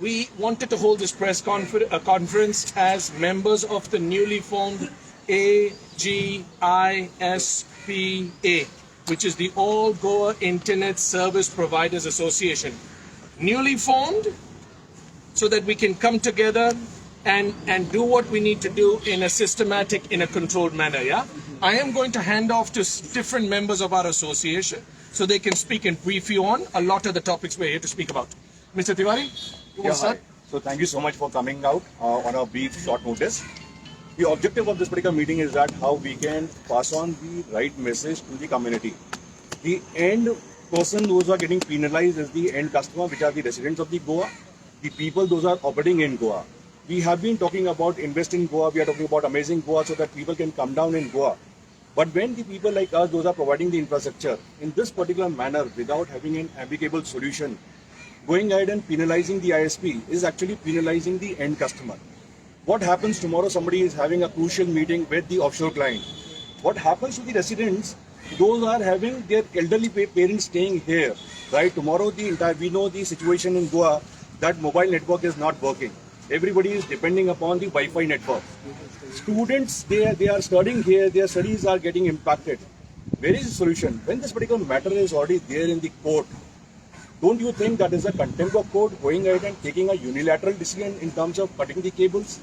we wanted to hold this press conference as members of the newly formed AGISPA, which is the All Goa Internet Service Providers Association. Newly formed so that we can come together and do what we need to do in a systematic, in a controlled manner, yeah? I am going to hand off to different members of our association so they can speak and brief you on a lot of the topics we're here to speak about. Mr. Tiwari, you want to start? So thank you so much for coming out on a brief short notice. The objective of this particular meeting is that how we can pass on the right message to the community. The end person, those who are getting penalized is the end customer, which are the residents of the Goa, the people, those are operating in Goa. We have been talking about invest in Goa, we are talking about amazing Goa so that people can come down in Goa. But when the people like us, those are providing the infrastructure in this particular manner without having an amicable solution, going ahead and penalizing the ISP is actually penalizing the end customer. What happens tomorrow? Somebody is having a crucial meeting with the offshore client. What happens to the residents? Those are having their elderly parents staying here, right? Tomorrow, we know the situation in Goa that mobile network is not working. Everybody is depending upon the Wi-Fi network. Students, they are studying here, their studies are getting impacted. Where is the solution? When this particular matter is already there in the court, don't you think that is a contempt of court going ahead and taking a unilateral decision in terms of cutting the cables?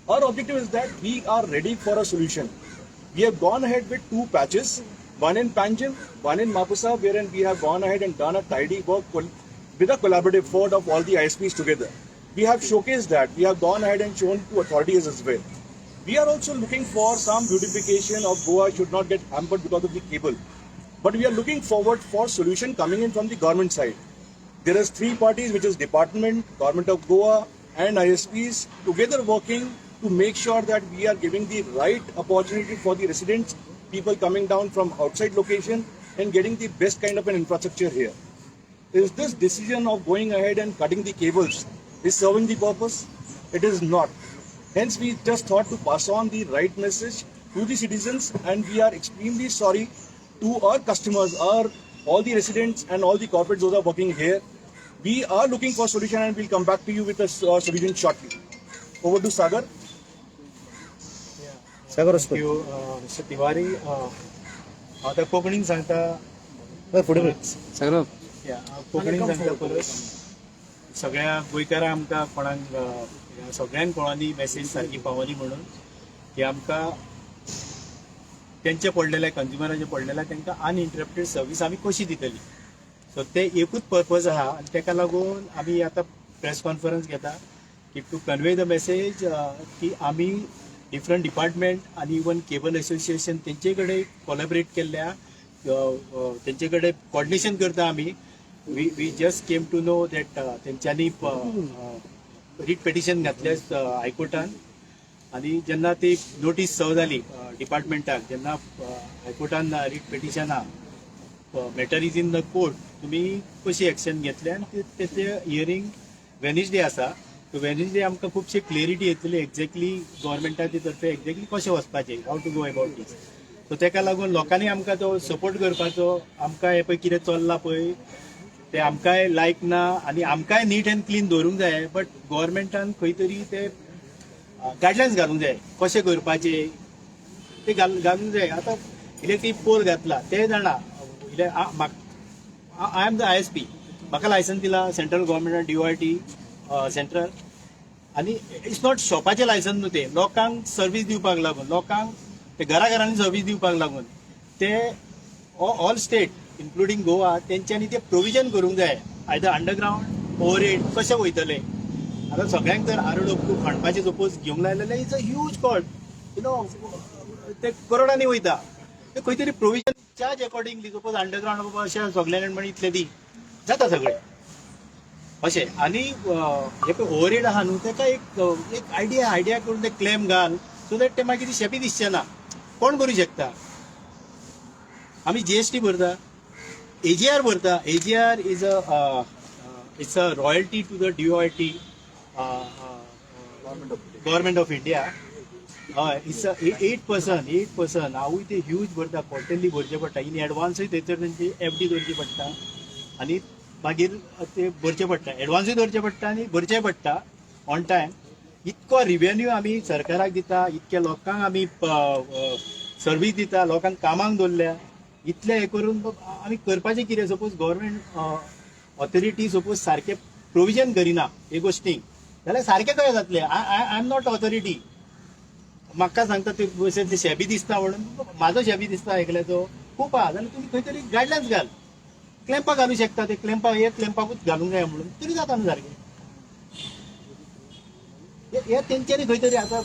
Our objective is that we are ready for a solution. We have gone ahead with 2 patches, one in Panjim, one in Mapusa, wherein we have gone ahead and done a tidy work with a collaborative effort of all the ISPs together. We have showcased that. We have gone ahead and shown to authorities as well. We are also looking for some beautification of Goa should not get hampered because of the cable. But we are looking forward for solution coming in from the government side. There is 3 parties, which is Department, Government of Goa and ISPs together working to make sure that we are giving the right opportunity for the residents, people coming down from outside location and getting the best kind of an infrastructure here. Is this decision of going ahead and cutting the cables is serving the purpose? It is not. Hence, we just thought to pass on the right message to the citizens, and we are extremely sorry to our customers, all the residents and all the corporates those are working here. We are looking for solution and we'll come back to you with a solution shortly. Over to Sagar. Sagar, thank you, Mr. Tiwari. आता कोंकणीन सांगता Sagar. कोंकणीन सांगता परत सगळ्या गोंयकारांक आमकां कोणाक सगळ्यांक कोणाली मेसेज सारकी पावली म्हणून की आमकां तेंचे पडलेले कंज्युमरांचे पडलेले तांकां अनइंटरप्टेड सर्वीस आमी कशी दितली. सो ते एकूच पर्पज आहा आनी ताका लागून आमी आतां प्रेस कॉन्फरन्स घेता की टू कन्वे द मेसेज की आमी डिफरंट डिपार्टमेंट आनी इवन केबल असोसिएशन तेंचे कडेन कोलॅबरेट केल्ल्या तेंचे कडेन कोऑर्डिनेशन करता आमी. We just came to know that तेंच्यांनी रीट पेटिशन घातल्या हायकोर्टान आनी जेन्ना ती नोटीस सर्व जाली डिपार्टमेंटाक, जेन्ना हायकोर्टान रीट पेटिशना matter is in the court, तुमी कशी एक्शन घेतले आनी तेचे हियरींग वेनिसडे आसा. सो वेनिसडे आमकां खुबशे क्लियरिटी येतली एक्झॅक्टली गव्हर्मेंटाचे तर्फे एक्झॅक्टली कशें वचपाचें, how to go about this. So तेका लागून लोकांनी आमकां तो सपोर्ट करपाचो. आमकां हे पळय कितें चल्लां पळय ते आमकांय लायक ना आनी आमकांय नीट एंड क्लीन दवरूंक जाय. बट गव्हर्मेंटान खंय तरी ते गायडलायन्स घालूंक जाय कशें करपाचें ते घालूंक जाय. आतां इलेक्ट्रीक पोल घातला ते जाणा आय एम द ISP, म्हाका लायसन्स दिला सेंट्रल गव्हर्मेंटान DOIT सेंट्रल, आनी इट्स नॉट शॉपाचें लायसन्स न्हू, ते लोकांक सर्वीस दिवपाक लागून, लोकांक ते घराघरांनी सर्वीस दिवपाक लागून ते ऑल स्टेट इन्क्लुडींग गोवा तेंच्यांनी ते प्रोविजन करूंक जाय. आयदर अंडरग्रावंड ओवरहेड कशें वयतले. आतां सगळ्यांक जर आरोप खणपाचें सपोज घेवंक लायलेलें is a huge cost, you know, ते करोडांनी वयता. ते खंय तरी provision charge accordingly suppose underground बाबा अशें सगळ्यांक म्हण इतले दी जाता सगळें अशें. आनी हे पळय ओवरहेड आहा न्हू तेका एक आयडिया करून ते क्लेम घाल सो दॅट ते मागीर शेपी दिसचें ना. कोण करूं शकता? आमी GST भरता, AGR भरता. AGR is it's a royalty to the DOIT government of India. हय, इट्स 8%. हांवूय ते ह्यूज भरता, क्वॉर्टरली भरचें पडटा. इन एडवान्सूय थंयसर तेंची FD करची पडटा. आनी मागीर ते भरचे पडटा, एडवान्सूय धरचे पडटा आनी भरचेय पडटा ऑन टायम. इतको रिव्हेन्यू आमी सरकाराक दिता, इतक्या लोकांक आमी सर्वीस दिता, लोकांक कामाक दवरल्या, इतले हे करून आमी करपाचें कितें? सपोज गव्हर्मेंट ऑथॉरिटी सपोज सारखे प्रोविजन करिना हे गोष्टींक जाल्यार सारकें कशें जातलें? I am not authority. म्हाका सांगता ते शेबी दिसता म्हणून, म्हाजो शेबी दिसता आयकल्याचो खूब आहा, जाल्यार तुमी खंय तरी गायडलायन्स घाल. क्लॅम्पाक घालूं शकता, ते क्लॅम्पाकूच घालूंक जाय म्हणून तरी जाता न्हू सारकें. हे तेंच्यांनी खंय तरी आतां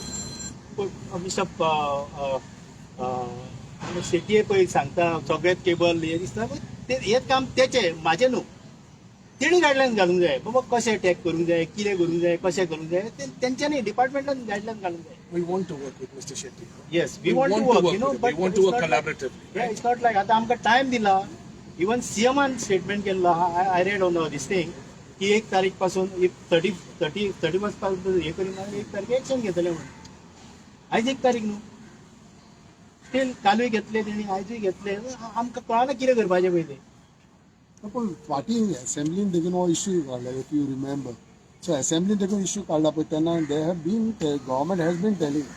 शेटये पळय सांगता सगळेच केबल हे दिसता, हेच काम तेचें म्हाजें न्हू. तेणी गायडलायन्स घालूंक जाय बाबा, कशें टॅग करूंक जाय, कितें करूंक जाय, कशें करूंक जाय, तेंच्यांनी डिपार्टमेंटान गायडलायन्स घालूंक जाय. We want to work with Mr. Shetty. Yes, we want to work, you know, with him. but We want to it's work not like- collaboratively. Yeah, it's not like आता आमकां टायम दिला. Even सीएमान statement केल्लो I read on this thing की 1 तारीख पासून 30 पासून हे करीना, 1 तारीख एक्शन घेतले म्हणून. आयज 1 तारीख न्हू, स्टील कालूय घेतले तेणी, आयजूय घेतले. आमकां कळना कितें करपाचें पळय तें. पण फाटी असेंब्लीन देखून हो इश्यू काडला, इफ यू रिमेंबर. सो असेंब्लीन देखून इश्यू काडला पळय तेन्ना they have been, government has been telling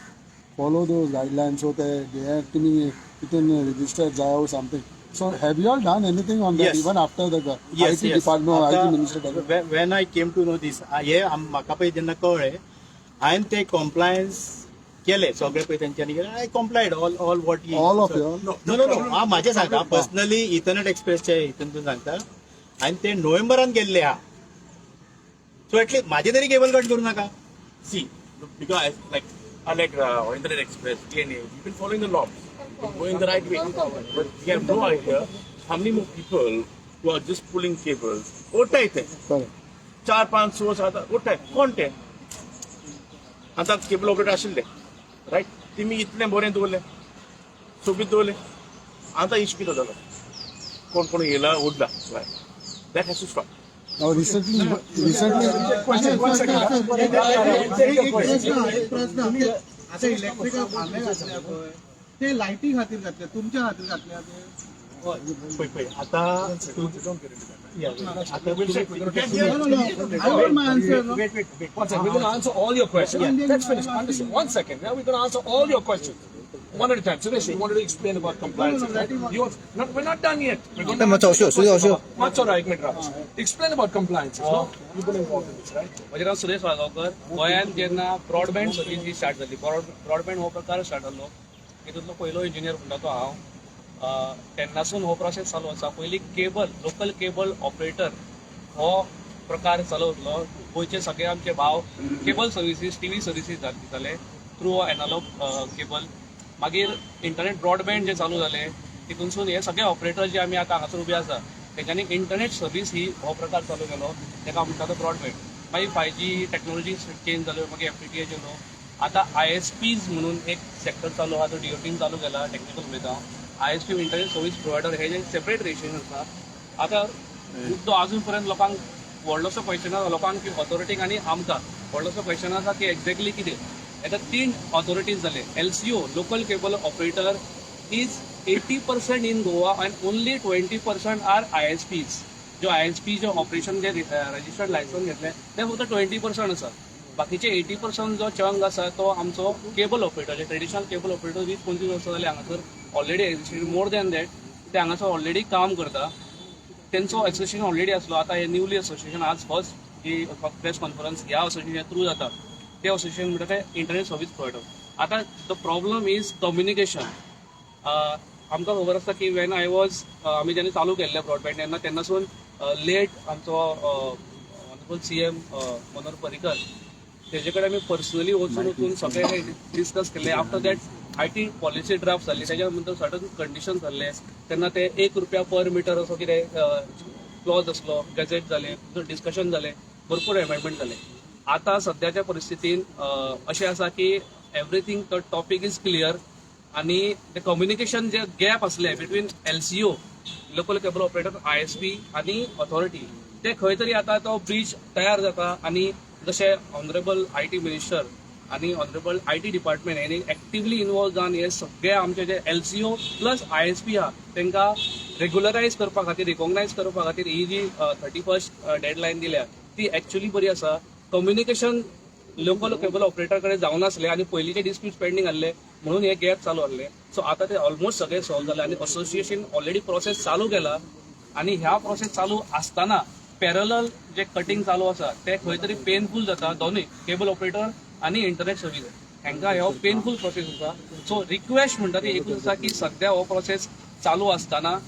follow those guidelines. So ते तुमी तितून रिजिस्टर जाय or something. So have you all done anything on that? Yes. Even after the Yes, IT yes. department, आता IT minister? when I came to know this, हे म्हाका पळय जेन्ना कळ्ळें, हांवें ते कम्प्लायन्स केले सगळे पळय तेंच्यांनी केले. I complied all what All of you? No हांव म्हाजें सांगता पर्सनली. इथरनेट एक्सप्रेसचे हितून सांगता, हांवें ते नोव्हेंबरान केल्ले आहा. सो एटलीस्ट म्हाजे तरी केबल कट करूं नाका. See, because like Internet Express, DNA, we've been following the laws, going the right way. But we have no idea how many more people who are just pulling cables. What type? Correct. 4-5 source आता what type? कोणते? आता cable operator आशिल्ले, right? तेमी इतले बरें दवरले, सोबीत दवरले. आता इश्यू कितें जालो? कोण येयला उडला. That has to stop. Now recently, आता इलेक्ट्रिकल खांबे घातल्या पळय, ते लायटी खातीर घातल्या, तुमच्या खातीर घातल्या ते? पळय आता One second, we're going to answer all your questions. Let's finish. Understand. 1 second. Now we're going to answer all your questions. One at a time. Suresh, you wanted to explain about compliance. We're not done yet. We're going to Much all right, Raj. Explain about compliance. No? You've been involved in this, right? म्हजें नांव सुरेश वाळगांवकर. गोंयांत जेन्ना broadband service ही start जाली, broadband हो प्रकार start जालो, हितूंतलो पयलो engineer म्हणटा तो हांव. तेन्नासून हो प्रोसेस चालू आसा. पयलीं केबल, लोकल केबल ऑपरेटर हो प्रकार चालू उरलो. गोंयचे सगळे आमचे भाव केबल सर्विसीस, टीव्ही सर्विसीस दिताले थ्रू एनालॉग केबल. मागीर इंटरनेट ब्रॉडबँड जे चालू जाले, तितूनसून हे सगळे ऑपरेटर जे आमी आतां हांगासर उबे आसा तेंच्यांनी इंटरनेट सर्वीस ही हो प्रकार चालू केलो, तेका म्हणटा तो ब्रॉडबँड. मागीर 5G टॅक्नॉलॉजी चेंज जाल्यो, मागीर FTTH येयलो. आतां ISPs म्हणून एक सेक्टर चालू आहा, तो DOTन चालू केला. टॅक्निकल उलयता ISP इंटरनेट सर्वीस प्रोवायडर, हे जे सेपरेट रेजिस्ट्रेशन आसा. आतां तो आजून पर्यंत लोकांक व्हडलोसो क्वेश्चन आसा, लोकांक ऑथॉरिटीक आनी आमकां व्हडलोसो क्वेश्चन आसा की एक्झॅक्टली कितें. आतां 3 ऑथॉरिटीज जाले. LCO, local cable operator, is 80% in Goa and only 20% are ISPs. जो ISP जो ऑपरेशन जे रजिस्टर्ड लायसन्स घेतले ते फक्त 20% आसा. बाकीचे 80% जो चंक आसा तो आमचो केबल ऑपरेटर, जे ट्रेडिशनल केबल ऑपरेटर 20-25 वर्सां जाली हांगासर already existed. More than that ते हांगासर ऑलरेडी काम करता. तेंचो एसोसिएशन ऑलरेडी आसलो. आतां हे न्यूली एसोसिएशन आज फर्स्ट ही प्रेस कॉन्फरन्स ह्या एसोसिएशन थ्रू जाता. ते एसोसिएशन म्हणटा ते इंटरनेट सर्वीस प्रोवायडर. आतां द प्रॉब्लम इज कम्युनिकेशन. आमकां खबर आसता की वेन आय वॉज, आमी जेन्ना चालू केल्ले ब्रॉडबँड तेन्नासून लेट आमचो ऑनरेबल CM मनोहर पर्रीकर तेजे कडेन आमी पर्सनली वचून सगळे डिस्कस केले. After that IT policy draft जाल्ली, तेज्या नंतर सर्टन कंडिशन जाल्ले. तेन्ना ते ₹1 पर मिटर असो कितें क्लॉज आसलो, गॅजेट जाले, डिस्कशन जालें, भरपूर एमेंडमेंट जाले. आतां सद्याच्या परिस्थितीन अशें आसा की everything the topic is clear. आनी ते कम्युनिकेशन जे गॅप आसले between LCO, local cable operator, ISP आनी ऑथॉरिटी, ते खंय तरी आतां तो ब्रीज तयार जाता. आनी जशें ऑनरेबल IT मिनिस्टर आणि ऑनरेबल IT डिपार्टमेंट हेणी एक्टिवली इन्वॉल्व जावन हे सगळे आमचे जे LCO प्लस ISP आहा तांकां रेग्युलरायज करपा खातीर रिकॉग्नायज करपा खातीर ही जी 31st डेडलायन दिल्या ती एक्चुअली बरी आसा. कम्युनिकेशन लोकल केबल ऑपरेटर कडेन जावनासले आनी पयलींचे डिस्प्यूट पेंडिंग आसले म्हणून हे गॅप चालू आसले. सो आतां ते ऑलमोस्ट सगळे सॉल्व जाले आनी असोसिएशन ऑलरेडी प्रोसेस चालू केला आनी ह्या प्रोसेस चालू आसतना पॅरलल जे कटिंग चालू आसा ते खंय तरी पेनफूल जाता दोनूय केबल ऑपरेटर आनी इंटरनेट सर्वीस हांकां हो पेनफूल प्रोसेस आसा. सो रिक्वेस्ट म्हणटा ती एकूच आसा की सध्या हो प्रोसेस चालू आसतना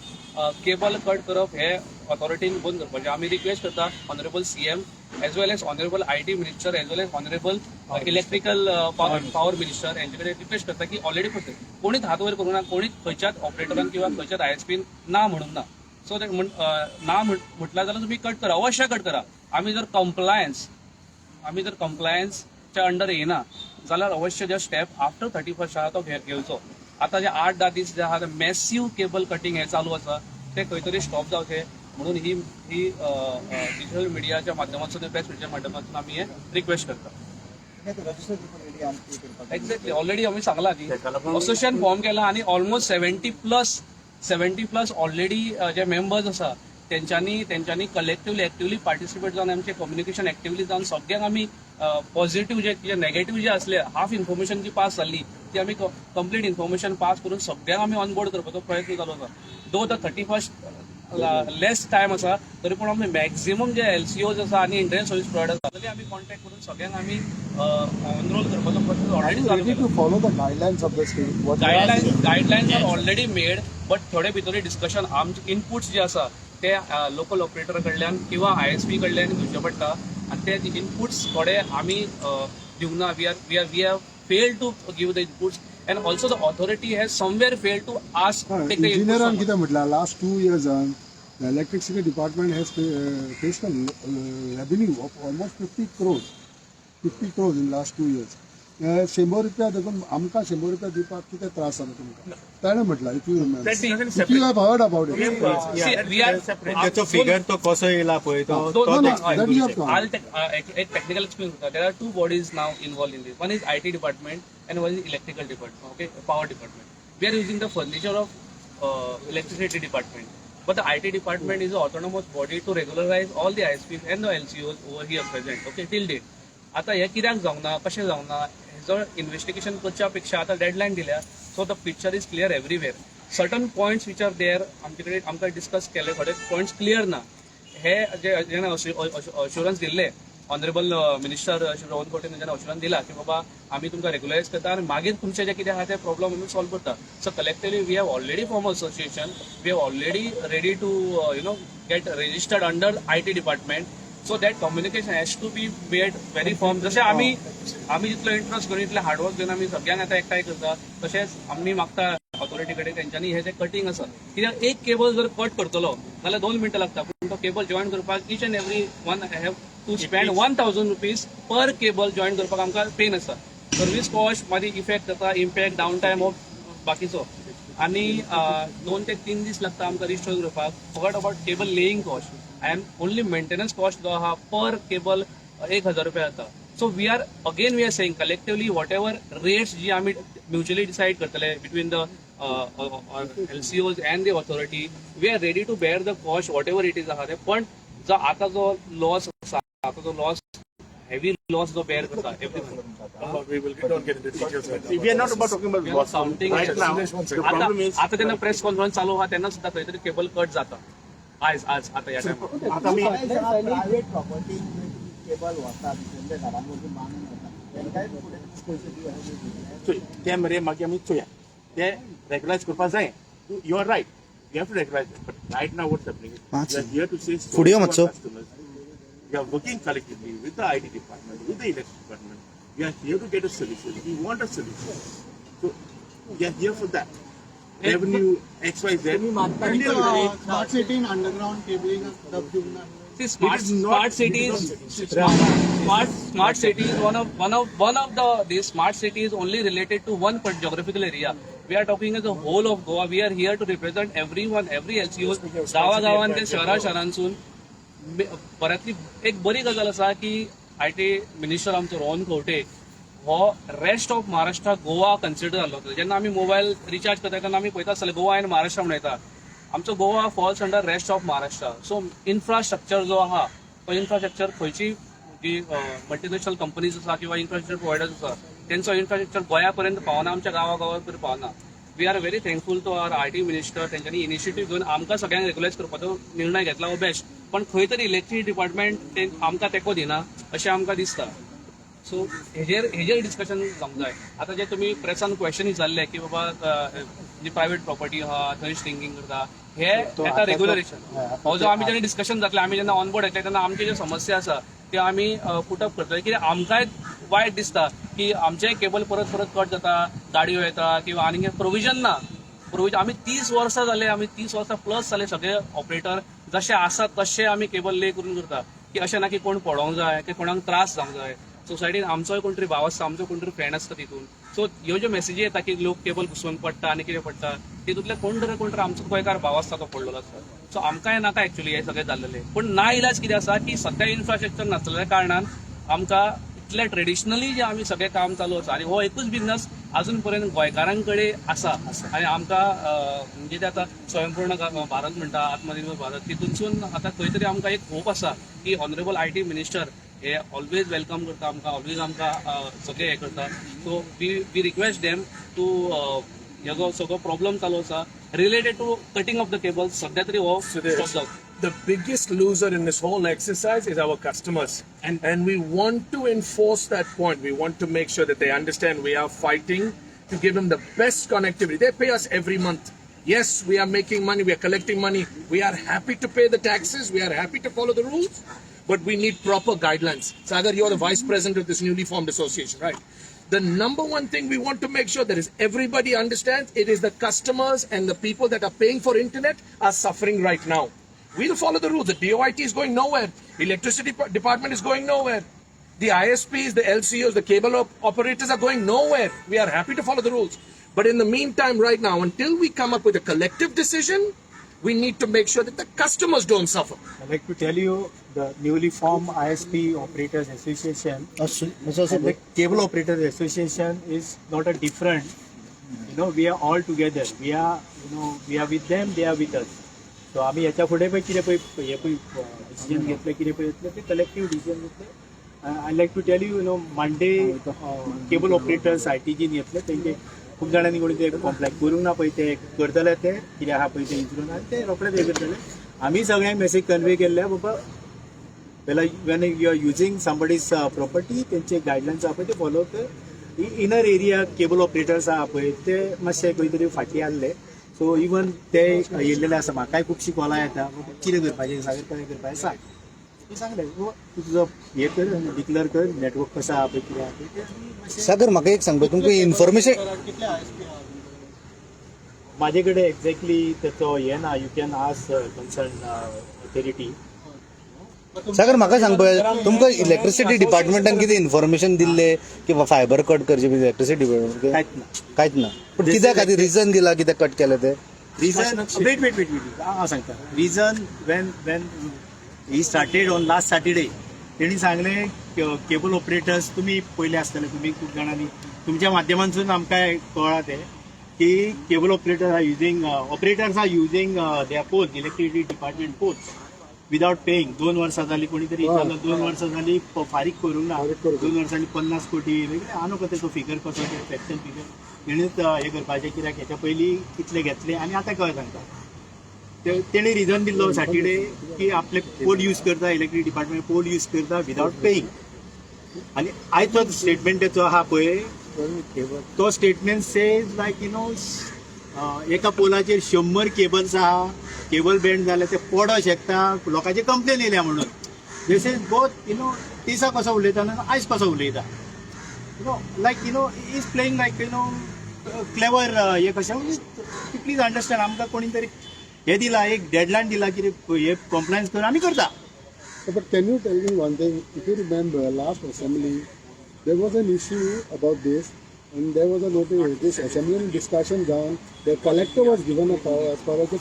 केबल कट करप हे ऑथॉरिटीन बंद करपाचें आमी रिक्वेस्ट करता honourable CM as well as honourable IT minister as well as honourable electrical power minister यांचे कडेन रिक्वेस्ट करता की ऑलरेडी कोणीच हात वयर करूंक ना, कोणीच खंयच्याच ऑपरेटरान किंवा खंयच्याच ISPन ना म्हणूंक ना. सो दॅट ना म्हटल्यार जाल्यार तुमी कट करा, अवश्य कट करा. आमी जर कंप्लायन्सच्या अंडर येना जाल्यार अवश्य जे स्टेप आफ्टर 31st आहा तो घेवचो. आता जे 8-10 दीस जे आहा ते मॅसिव्ह केबल कटिंग हे चालू आसा ते खंय तरी स्टॉप जावचे म्हणून ही डिजिटल मिडियाच्या माध्यमांतसून प्रेस मिडियाच्या माध्यमांतून आमी हे रिक्वेस्ट करता. एक्झॅक्टली ऑलरेडी आमी सांगला न्ही असोसिएशन फॉर्म केला आनी ऑलमोस्ट 70 प्लस ऑलरेडी जे मेंबर्स आसा त्यांच्यानी कलेक्टिवली एक्टिवली पार्टिसिपेट जावन आमचे कम्युनिकेशन एक्टिवली जावन सगळ्यांक आमी पॉझिटिव्ह जे नेगेटिव्ह जे असले हाफ इन्फॉर्मेशन जी पास जाल्ली ती आमी कंप्लीट इन्फॉर्मेशन पास करून सगळ्यांक आमी ऑनबोर्ड करपाचो प्रयत्न चालू आसा. दो द 31st लेस टायम आसा तरी पूण आमी मॅक्झिमम जे LCOs आसा आनी इंटरनेट सर्वीस प्रोवायडर्स आसा तरी आमी कॉन्टॅक्ट करून सगळ्यांक आमी एनरोल करपाचो प्रोसेस ऑलरेडी चालू We need to follow the guidelines of the state. What they are guidelines are already made but थोडे भितर डिस्कशन आमचे इनपुट्स जे आसा ते लोकल ऑपरेटर कडल्यान किंवा ISP कडल्यान घेवचे पडटा आनी ते इनपुट्स थोडे आमी दिवंक ना. We have failed to give the inputs and also the authority has somewhere failed to ask take the input engineer from us. कितें म्हटल्यार last 2 years the electricity department has faced a revenue of almost 50 crores in last 2 years. 100 रुपया देखून आमकां 100 रुपया दिवपाक कितें त्रास जाता तुमकां ताणें म्हटलां if you remember if you have heard about it. See, we are त्याचो फिगर तो कसो येयला पळय तो that you have to I'll take a technical explanation. There are two bodies now involved in this. One is IT department and one is electrical department. Okay, power department. We are using the furniture of electricity department, but the IT department is an autonomous body to regularize all the ISPs and the LCOs over here present. Okay, till date. आता हे कित्याक जावंक ना, कशें जावंक ना, हेजो investigation करच्या पेक्षा आतां डेडलायन दिल्या so the picture is clear everywhere. Certain points which are there आमचे कडेन आमकां डिस्कस केले थोडे पॉयंट्स क्लियर ना. हे जेन्ना अश्युरन्स दिल्ले ऑनरेबल मिनिस्टर श्री रोहन खंवटेन जेन्ना अश्युरन्स दिला की बाबा आमी तुमकां रेग्युलरायज करता आनी मागीर तुमचे जे कितें आहा ते प्रॉब्लम आमी सॉल्व करता. So collectively we have already form association, we have already ready to get registered under IT department. So that communication has to be made very firm. जशें आमी जितलो इंट्रस्ट घेवन इतले हार्डवर्क घेवन आमी सगळ्यांक आतां एकठांय करता तशेंच आमी मागता ऑथॉरिटी कडेन तेंच्यांनी हे जे कटिंग आसा कित्याक एक केबल जर कट करतलो जाल्यार 2 मिनटां लागता पूण तो केबल जॉईन करपाक each and every one have to spend 1000 rupees per cable join करपाक आमकां पेन आसा. सर्वीस कॉस्ट मागीर इफेक्ट जाता, इम्पॅक्ट डावन टायम ऑफ बाकीचो आनी 2 ते 3 दीस लागता आमकां रिस्टोर करपाक. Forgot about cable laying cost and only maintenance cost जो आहा per cable 1000 रुपया जाता. So we are saying collectively whatever rates जी आमी mutually decide करतले between the LCOs and the authority, we are ready to bear the cost whatever it is आहा ते. पण जो आता जो लॉस आसा, आता जो लॉस heavy loss जो bear करता everyone. We will don't get into details right now. We are not about talking about loss. Something Right now, the problem is आता जेन्ना प्रेस कॉन्फरन्स चालू आहा तेन्ना सुद्धा खंय तरी केबल कट जाता. आज आता या टायमार आता मी प्रायव्हेट प्रॉपर्टी केबल वतात त्यांच्या घरांमध्ये बांधून वतात त्यांकाय पैसे दिवचे. ते मरे मागीर आमी चोया ते रेग्युलायज करपाक जाय. You are right, we have to regularise, but right now what's happening we are here to say फुडें यो मातसो. We are working collectively with the IT department, with the electric department. We are here to get a solution. We want a solution. So we are here for that. Revenue, XYZ. Smart city underground cabling दब देऊन See, smart cities one of these smart cities only related to one geographical area. We are talking as a whole of Goa. We are here to represent everyone, every LCO. गावागावान ते शहरांसून बऱ्यातली एक बरी गजाल आसा की IT minister आमचो रोहन खंवटे हो rest of Maharashtra Goa consider जाल्लो जेन्ना आमी मोबायल रिचार्ज करता तेन्ना आमी पळयता आसतले गोवा आनी महाराष्ट्र म्हणयता आमचो Goa falls under rest of Maharashtra. So infrastructure जो आहा तो इन्फ्रास्ट्रक्चर खंयची जी मल्टीनॅशनल कंपनीज आसा किंवा इन्फ्रास्ट्रक्चर प्रोवायडर्स आसा त्यांचो इन्फ्रास्ट्रक्चर गोंया पर्यंत पावना, आमच्या गांवा पर्यंत पावना. We are very thankful to our IT minister. त्यांच्यानी इनिशिएटीव्ह घेवन आमकां सगळ्यांक रेग्युलायज करपाचो निर्णय घेतला हो बेस्ट. पण खंय तरी इलेक्ट्रिसिटी डिपार्टमेंट आमकां तेंको दिना अशें आमकां दिसता. सो हेजेर डिस्कशन जावंक जाय. आतां जे तुमी प्रेसान क्वेश्चन विचारले की बाबा जी प्रायव्हेट प्रॉपर्टी आहा थंय स्टिंगिंग करता हे येता रेग्युलरेशन. हो जो आमी जेन्ना डिस्कशन जातले आमी जेन्ना ऑन बोर्ड येतले तेन्ना आमची ज्यो समस्या आसा त्यो आमी पुटअप करतले. कित्याक आमकांय वायट दिसता की आमचेय केबल परत परत कट जाता, गाडयो येता किंवा आनी प्रोविजन ना. प्रोविजन आमी 30 वर्सां जाले, आमी 30 वर्सां प्लस जाले सगळे ऑपरेटर जशे आसात तशे आमी केबल ले करून करता की अशें ना की कोण पडोंक जाय की कोणाक त्रास जावंक जाय. सोसायटीन आमचोय कोण तरी भाव आसता, आमचो कोण तरी फ्रेंड आसता तितून. सो ह्यो ज्यो मेसेजी येता की लोक केबल घुसोवन पडटा आनी कितें पडटा तितूंतले कोण तरी आमचो गोंयकार भाव आसता तो पडलेलो आसता. सो आमकांय नाका एक्चुअली हे सगळें जाल्लेलें. पूण ना इलाज कितें आसा की सद्या इन्फ्रास्ट्रक्चर नासलेल्या कारणान आमकां इतले ट्रेडिशनली जे आमी सगळें काम चालू आसा आनी हो एकूच बिझनस अजून पर्यंत गोंयकारां कडेन आसा. आनी आमकां म्हणजे ते आतां स्वयंपूर्ण भारत म्हणटा, आत्मनिर्भर भारत, तितूनसून आतां खंय तरी आमकां एक होप आसा की ऑनरेबल आयटी मिनिस्टर हे ऑलवेज वेलकम करता आमकां, ऑलवेज आमकां सगळें हें करता. So we request them to हे जो सगळो प्रॉब्लम चालू आसा related to cutting off the cables सद्या तरी हो स्टॉप जावं. The biggest loser in this whole exercise is our customers. And we want to enforce that point. We want to make sure that they understand we are fighting to give them the best connectivity. They pay us every month. Yes, we are making money, we are collecting money. We are happy to pay the taxes, we are happy to follow the rules, but we need proper guidelines. Sagar, you're the vice president of this newly formed association, right? The number one thing we want to make sure that is everybody understands it is the customers and the people that are paying for internet are suffering right now. We'll follow the rules. The DOIT is going nowhere. Electricity department is going nowhere. The ISPs, the LCOs, the cable operators are going nowhere. We are happy to follow the rules. But in the meantime, right now, until we come up with a collective decision, we need to make sure that the customers don't suffer. I'd like to tell you the newly formed ISP Operators Association, and the Cable Operators Association is not a different. We are all together. We are with them. They are with us. So आम्ही याच्या फुडें पळय कितें पळय हे पळय decision घेतले कितें पळय ते कलेक्टीव डिसिजन घेतले. I like to tell you Monday cable operators ITGन घेतले तेंचे खूब जाणांनी कोणी ते कॉम्प्लेक्ट करूंक ना पळय ते करतले ते कितें आहा पळय ते इंटरून आनी ते रोखडेच हे करतले. आमी सगळ्यांक मेसेज कन्वे केल्ले बाबा when you are using somebody's property तेंचे गायडलायन्स आहा पळय ते फॉलो कर. इनर एरिया केबल ऑपरेटर्स आहा पळय ते मातशे खंय तरी फाटीं आसले. सो इवन ते येयलेले आसा म्हाकाय खुबशीं कॉलां येता कितें करपाचें सागर कशें करपाचें सांग सांगलें तुजो हे कर डिक्लेअर कर नेटवर्क कसो आहा पळय कितें आहा पळय. सागर म्हाका एक सांग तुमकां इन्फॉर्मेशन म्हाजे कडेन एक्झॅक्टली तेचो हे ना. You can ask concern authority. Sagar म्हाका सांग पळय तुमकां इलेक्ट्रिसिटी डिपार्टमेंटान कितें इन्फॉर्मेशन दिल्ले की फायबर कट करचे इलेक्ट्रिसिटी डिपार्टमेंट कांयच ना. पूण कित्या खातीर रिजन दिला कित्याक कट केले ते रिजन वेट हांव सांगता. Reason when he started on last Saturday तेणी सांगलें केबल ऑपरेटर्स तुमी पयले आसतले तुमी खूब जाणांनी तुमच्या माध्यमांतसून आमकां कळ्ळां तें की cable operators are using their post electricity department post without paying. 2 वर्सां जालीं कोणी तरी 2 वर्सां जालीं फारीक करूंक ना. 2 वर्सांनी 50 कोटी आनो कसो तो फिगर कसो फ्रॅक्शन फिगर तेणीच हे करपाचें कित्याक हेच्या पयलीं कितले घेतले आनी आतां कळ्ळें तांकां. तेणी रिजन दिल्लो सॅटर्डे की आपले पोल यूज करता इलेक्ट्रीक डिपार्टमेंट पोल यूज करता विदाउट पेईंग. आनी आयचो स्टेटमेंट तेचो आहा पळय तो स्टेटमेंट सेज लायक एका पोलाचेर 100 केबल्स आहा केबल बँड जाले ते पडो शकता लोकांचे कंप्लेन येयल्या म्हणून. दिस इज बोथ तिसा कसो उलयता आनी आयज कसो उलयता लायक इज प्लेईंग लायक क्लेवर हे कशें. प्लीज अंडरस्टँड आमकां कोणी तरी हे दिला एक डेडलायन दिला की हे कम्प्लायन्स करून आमी करता. But can you tell me one thing? If you remember, last assembly, there was an issue about this, and there was a notice. This assembly discussion down. The collector was given a power as far as the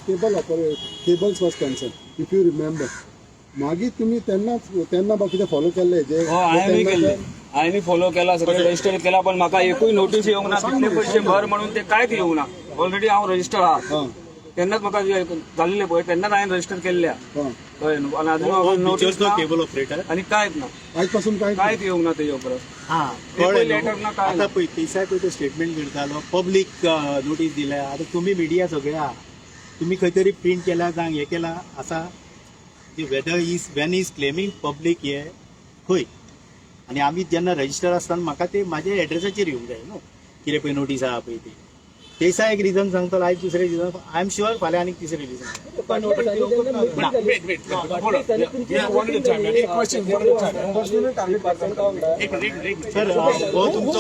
cables was concerned. If you remember, मागीर तुम्ही त्यांना बाकीचे follow केले जे हांवें follow केला सगळें register केला पण म्हाका एकूय नोटीस येवंक ना तितले पयशे भर म्हणून ते कांयच येवंक ना ऑलरेडी हांव रजिस्टर आहा तेन्नाच म्हाका जाल्ले पळय तेन्नाच हांवें रजिस्टर केल्ल्या कळ्ळें न्हू आनी अजून नोटीस ना केबल ऑपरेटर आनी कांयच ना आजपासून काय कांयच येवंक ना तेजे उपरांत हा एकूय लेटर ना काय आता पळय दिसाक पळय तो स्टेटमेंट करतालो पब्लीक नोटीस दिल्या आता तुम्ही मिडिया सगळे आहा तुम्ही खंय तरी प्रिंट केला जावं हे केला आसा whether is when is claiming public हे खंय आनी आमी जेन्ना रजिस्टर आसतना म्हाका ते म्हाज्या एड्रेसाचेर येवंक जाय न्हू कितें पळय नोटीस आहा पळय ती ते दिसा एक रिजन सांगतलो आयज दुसरें रिजन आय एम शुअर फाल्यां आनीक तिसरें रिजन सर हो तुमचो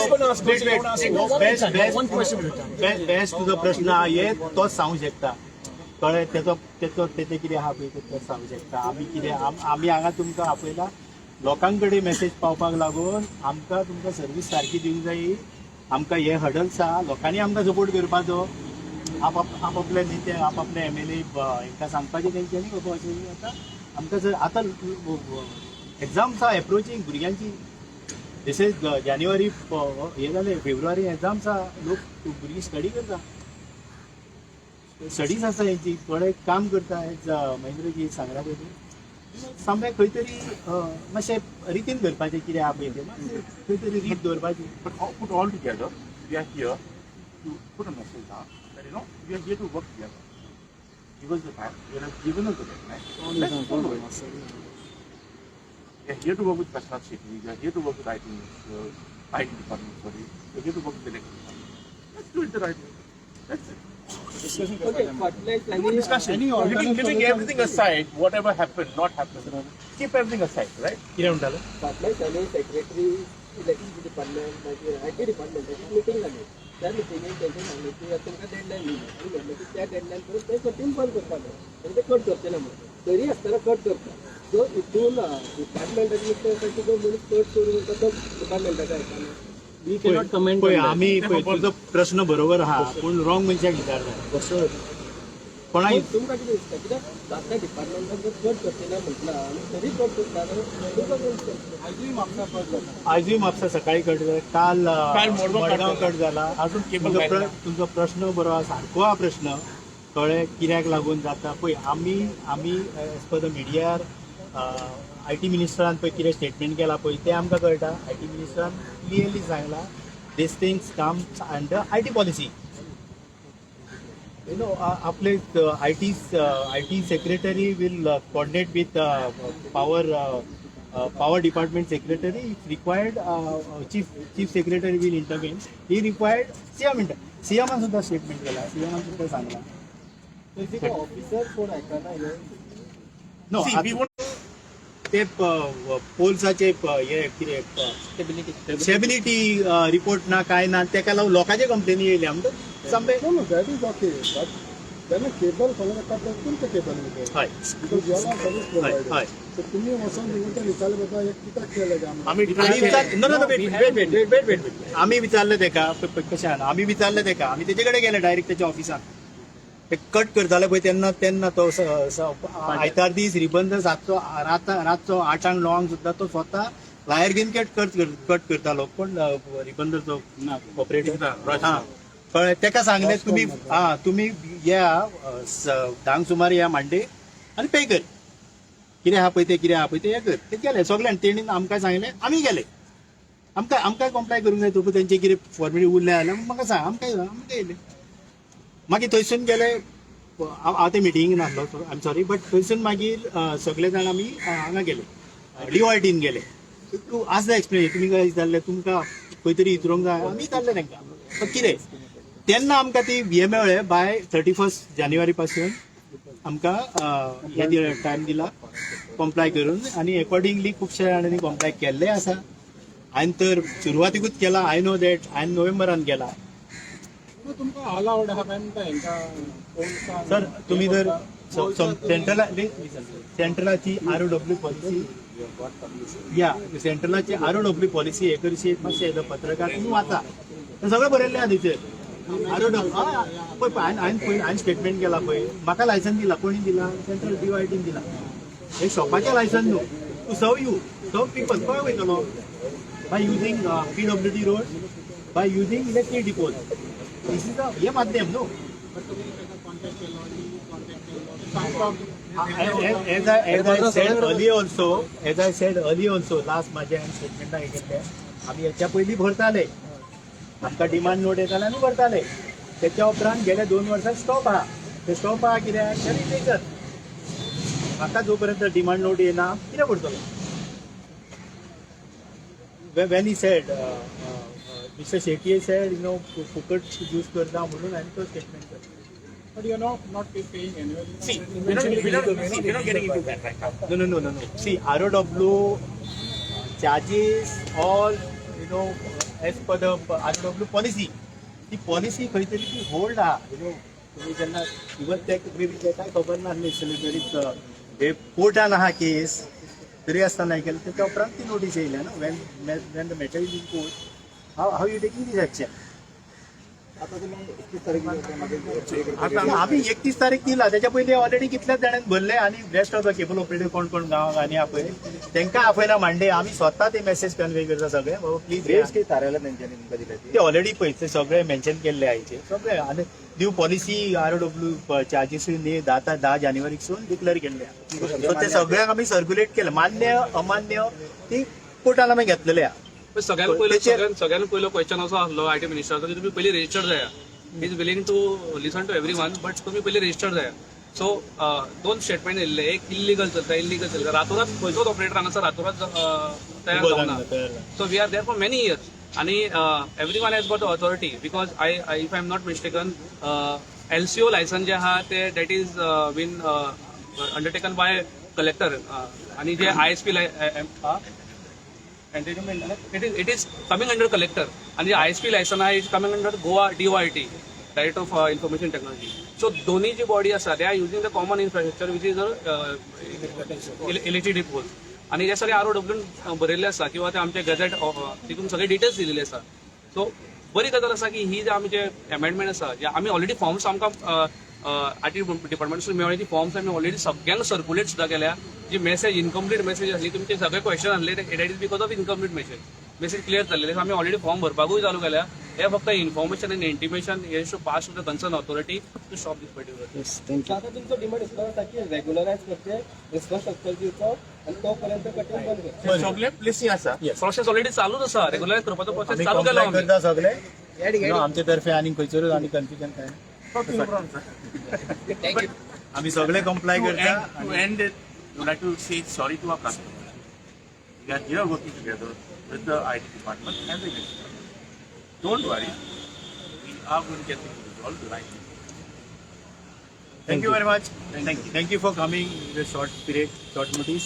बेस्ट तुजो प्रश्न आहा हे तोच सांगूंक शकता कळ्ळें तेचें कितें आहा पळय तें सांगूंक शकता आमी कितें आमी हांगा तुमकां आपयला लोकां कडेन मेसेज पावपाक लागून आमकां तुमकां सर्वीस सारकी दिवंक जाय आमकां हे हडल्स आहा लोकांनी आमकां सपोर्ट करपाचो आपआपले नेते आपआपले MLA हांकां सांगपाचें तेंच्यांनी करपाचें आतां आमकां जर आतां एग्जाम्स आहा एप्रोचींग भुरग्यांची दिस इज जानेवारी हे जालें फेब्रुवारी एग्जाम्स आहा लोक भुरगीं स्टडी करता स्टडीज आसा हेंची थोडे काम करता महेंद्रजी सांगला पळय सामकें खंय तरी मातशें रितीन करपाचें कितें आहा पळय तें खंय तरी रीत दवरपाची But put all together, we are here to put a message out that we are here to work together. Give us the time. You have given us the deadline. Let's follow it. We are here to work with Prasad City. We are here to work with IT department. Sorry, we are here to work with the electric department. Let's do it the right way. That's it. No discussion. Leaving everything aside, whatever happened, not happened. Keep everything aside, right? कितें म्हणटालो फाटल्या दिसांनी secretary electricity department मागीर IT डिपार्टमेंटाची meeting जाली त्या मिटिंगेक तेंचे सांगलें की तुमकां डेडलायन दिली आनी म्हणलें की त्या डेडलायन परत ते कटीन बंद करपाक आनी ते कट करचे ना म्हणून तरी आसतना कट करता जो हितून डिपार्टमेंटाचे मिस्टर जो मनीस कट करून तो डिपार्टमेंटाचे आयकना वी कॅनॉट कमेंट पळय आमी पळय तुजो प्रश्न बरोबर आहा पूण रॉंग मनशाक विचारता कोणाक तुमकां कितें दिसता कित्याक त्या डिपार्टमेंटान जर कट करचे ना म्हटलां आनी तरी कट करता जाल्यार आजूय म्हापसा सकाळी कट जाला काल मडगांव कट जाला अजून तुमचो प्रश्न बरो आहा सारको आहा प्रश्न कळ्ळें कित्याक लागून जाता पळय आमी एज पर द मिडियार IT मिनिस्टरान पळय कितें स्टेटमेंट केला पळय तें आमकां कळटा IT मिनिस्टरान क्लियरली सांगला this things comes under IT policy you know आपले IT secretary will coordinate with power department secretary if required chief secretary will intervene he required CM सुद्धा स्टेटमेंट केला CM सुद्धा सांगला ऑफिसर कोण आयकना नो ते पोल्साचे हे कितें स्टेबिलिटी रिपोर्ट ना काय ना तेका लागून लोकांचे कंप्लेनी येयल्या म्हणटा सामकें No, that is okay. But when a cable follow the तुमचे केबल हय because you are not service हय provider. हय So तुम्ही वचून तुमच्या विचारले बाबा एक कित्याक केलें काय म्हणून. आम्ही विचारलं तेका कशें आहा आमी विचारलं तेका आमी तेजे कडेन गेले डायरेक्ट तेच्या ऑफिसान ते कट करताले पळय तेन्ना तो आयतार दीस रिबंद रातचो 8 णवांक सुद्दां तो स्वता लायर घेवन कट करतालो कोण रिबंद जो ऑपरेटर कळ्ळें तेका सांगलें तुमी या 10 सुमार या मांडे आनी पे कर कितें आहा पळय ते हे कर ते गेले सगळ्यान तेणी आमकां सांगलें आमी गेले आमकां कॉम्प्लाय करूंक जाय तुका तेंचे कितें फॉर्मेलिटी उरलें जाल्यार म्हाका सांग आमकां येयलें मागीर थंयसून गेले हांव ते मिटिंगेक नासलो आय एम सॉरी बट थंयसून मागीर सगळे जाण आमी हांगा गेले DOITन गेले तूं आज एक्सप्लेन तुमी काय जाल्ले तुमकां खंय तरी इतरूंक जाय आमी जाल्ले तांकां पण कितें तेन्ना आमकां ती VMA मेळ्ळे बाय 31 जानेवारी पासून आमकां हे टायम दिला कॉम्प्लाय करून आनी अकॉर्डिंगली खुबशे जाणांनी कॉम्प्लाय केल्लें आसा हांवें तर सुरवातीकूच केला आय नो दॅट हांवें नोव्हेंबरान केला तुमकां अलावड आहा काय सर तुम्ही जर सेंट्रलाची ROW पॉलिसी या सेंट्रलाची ROW पॉलिसी हे करशी मातशें पत्रकार तुम्ही वाचा सगळें बरयल्लें आहा थंयसर हांवें स्टेटमेंट केला पळय म्हाका लायसन दिला कोणी दिला सेंट्रल DOITन दिला हे शॉपाचें लायसन न्हू टू सर्व पीपल खंय वयतलो by using PWD road, by using electric depots. This is the हे माध्यम no. As I said earlier also, last माझ्या स्टेटमेंटाक हे केल्ले आमी हेच्या पयलीं भरताले, आमकां डिमांड नोट येताले आमी भरताले. त्याच्या उपरांत गेल्या 2 वर्सां स्टॉप आहा. ते स्टॉप आहा कित्याक म्हाका जो पर्यंत डिमांड नोट येना कितें करतलो. When he said, Mr. Shetty said, फुकट यूज करता म्हणून हांवें तो स्टेटमेंट केलो. But you're not paying annually. See, we're not getting into that right now. No. See, ROW charges all, as per the ROW policy. ती policy खंय तरी ती होल्ड आहा. तुम्ही जेन्ना इवन काय खबर नासली तरी हे कोर्टान आहा केस तरी आसतना केलं त्याच्या उपरांत ती नोटीस येयल्या ना. When the matter is in court, how you taking this action. आता आम्ही 31 तारीख दिला, त्याच्या पयलीं ऑलरेडी कितल्याच जाणांनी भरले आणि rest of the cable operator कोण गांवांत आनी आपय तांकां आपयला मांडे. आमी स्वता ते मेसेज कन्वे करता सगळे बाबा प्लीज ते ऑलरेडी पळय सगळे मेन्शन केल्ले आयचे सगळे. आनी न्यू पॉलिसी ROW चार्जीस 10 जानेवारीसून डिक्लेअर केल्ले. सो ते सगळ्यांक आमी सर्क्युलेट केले. मान्य अमान्य ती कोर्टान आमी घेतलेले आहा. सगळ्यात पहिलं क्वेश्चन असो आसलो IT मिनिस्टरचो की तुम्ही पयलीं रजिस्टर्ड जाया. He is willing to listen to everyone, but तुम्ही पयलीं रजिस्टर्ड जाया. सो 2 स्टेटमेंट येयल्ले, एक इल्लीगल चलता रातोरात खंयचोच ऑपरेटर हांगासर रातोरात तयार जावना. So we are there for many years आणि everyone has got the authority because if I am not mistaken LCO licence जे आहा ते that is been undertaken by collector आणि जे ISP it is coming under collector and the ISP license is coming under Goa DOIT, Director of Information Technology. So दोन्ही जी body आसा they are using the common infrastructure which is electricity poles आणि हे सगळे ROW बरयल्ले आसा किंवा ते आमचे गॅझेट तितून सगळे डिटेल्स दिलेले आसा. सो बरी गजाल आसा की ही जे आमचे अमेंडमेंट आसा जे आमी ऑलरेडी फॉर्म्स आमकां IT डिपार्टमेंटसून मेळ्ळी ती फॉर्म्स आमी ऑलरेडी सगळ्यांक सर्क्युलेट सुद्धा केल्या. जी मेसेज इनकम्प्लीट मेसेज आसली तुमचे सगळे क्वेश्चन आसले that is because of incomplete message clear जाल्लेले. आमी ऑलरेडी फॉर्म भरपाकूय चालू केल्या. हे फक्त इन्फॉर्मेशन आनी इंटिमेशन हे should pass to the concern authority to stop this particular. आता तुमचो डिमांड इतलो आसा की रेग्युलरायज करचे इन्फ्रास्ट्रक्चर दिवचो आणि तो पर्यंत कटिंग बंद करचे. सगळे प्लेसी आसा. प्रोसेस ऑलरेडी चालूच आसा. रेग्युलरायज करपाचो प्रोसेस चालू केला आमी करता सगळे. आमचे तर्फे आनी खंयसरूच आनी कन्फ्युजन काय ना. आम्ही सगळे कंप्लाय करता. To end it, I would like to say sorry to our customers. We are here working together with the IT department and the minister. Don't worry, we are going to get things resolved right. Thank you very much. Thank you for coming in this short period, short notice.